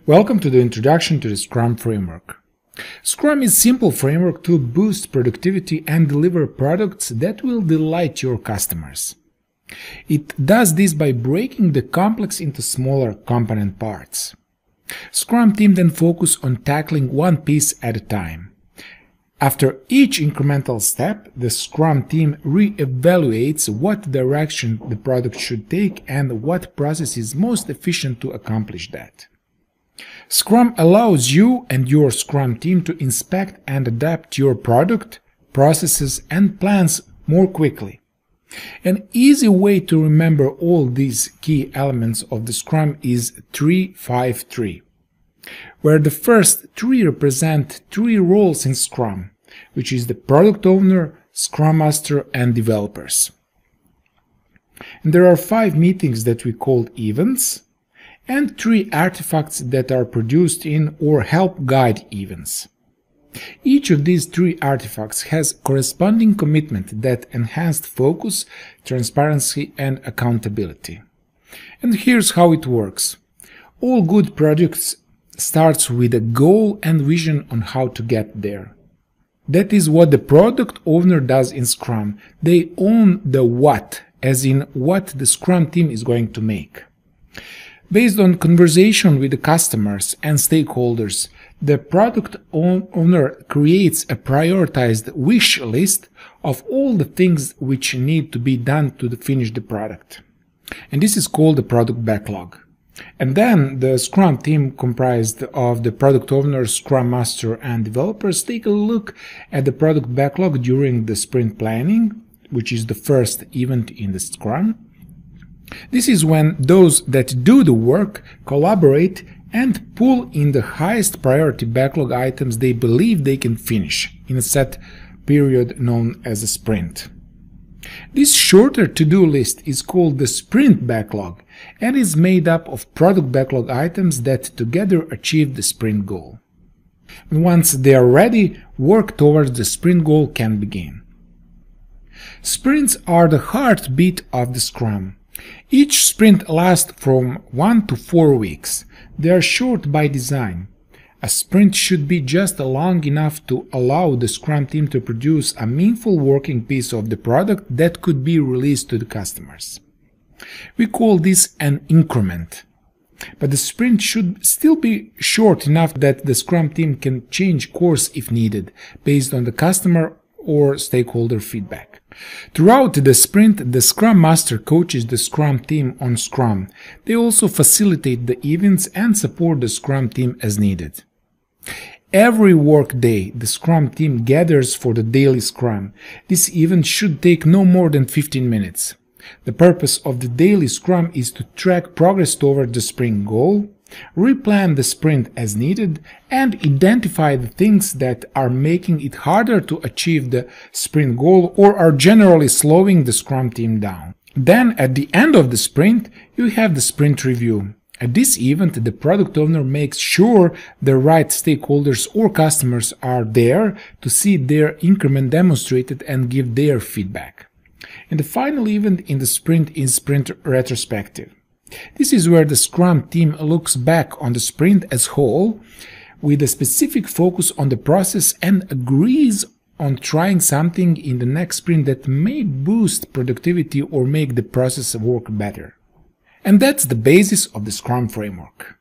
Welcome to the introduction to the Scrum framework. Scrum is a simple framework to boost productivity and deliver products that will delight your customers. It does this by breaking the complex into smaller component parts. Scrum team then focus on tackling one piece at a time. After each incremental step, the Scrum team re-evaluates what direction the product should take and what process is most efficient to accomplish that. Scrum allows you and your Scrum team to inspect and adapt your product, processes, and plans more quickly. An easy way to remember all these key elements of the Scrum is 3-5-3, where the first three represent three roles in Scrum, which is the product owner, Scrum Master, and developers. And there are 5 meetings that we call events, and 3 artifacts that are produced in or help guide events. Each of these 3 artifacts has corresponding commitment that enhanced focus, transparency, and accountability. And here's how it works. All good projects starts with a goal and vision on how to get there. That is what the product owner does in Scrum. They own the what, as in what the Scrum team is going to make. Based on conversation with the customers and stakeholders, the product owner creates a prioritized wish list of all the things which need to be done to finish the product. And this is called the product backlog. And then the Scrum team, comprised of the product owner, Scrum Master, and developers, take a look at the product backlog during the sprint planning, which is the first event in the Scrum. This is when those that do the work collaborate and pull in the highest priority backlog items they believe they can finish in a set period known as a sprint. This shorter to-do list is called the sprint backlog and is made up of product backlog items that together achieve the sprint goal. And once they are ready, work towards the sprint goal can begin. Sprints are the heartbeat of the Scrum. Each sprint lasts from 1 to 4 weeks. They are short by design. A sprint should be just long enough to allow the Scrum team to produce a meaningful working piece of the product that could be released to the customers. We call this an increment. But the sprint should still be short enough that the Scrum team can change course if needed, based on the customer or stakeholder feedback. Throughout the sprint, the Scrum Master coaches the Scrum team on Scrum. They also facilitate the events and support the Scrum team as needed. Every work day, the Scrum team gathers for the daily Scrum. This event should take no more than 15 minutes. The purpose of the daily Scrum is to track progress toward the sprint goal, replan the sprint as needed, and identify the things that are making it harder to achieve the sprint goal or are generally slowing the Scrum team down. Then, at the end of the sprint, you have the sprint review. At this event, the product owner makes sure the right stakeholders or customers are there to see their increment demonstrated and give their feedback. And the final event in the sprint is sprint retrospective. This is where the Scrum team looks back on the sprint as whole with a specific focus on the process and agrees on trying something in the next sprint that may boost productivity or make the process work better. And that's the basis of the Scrum framework.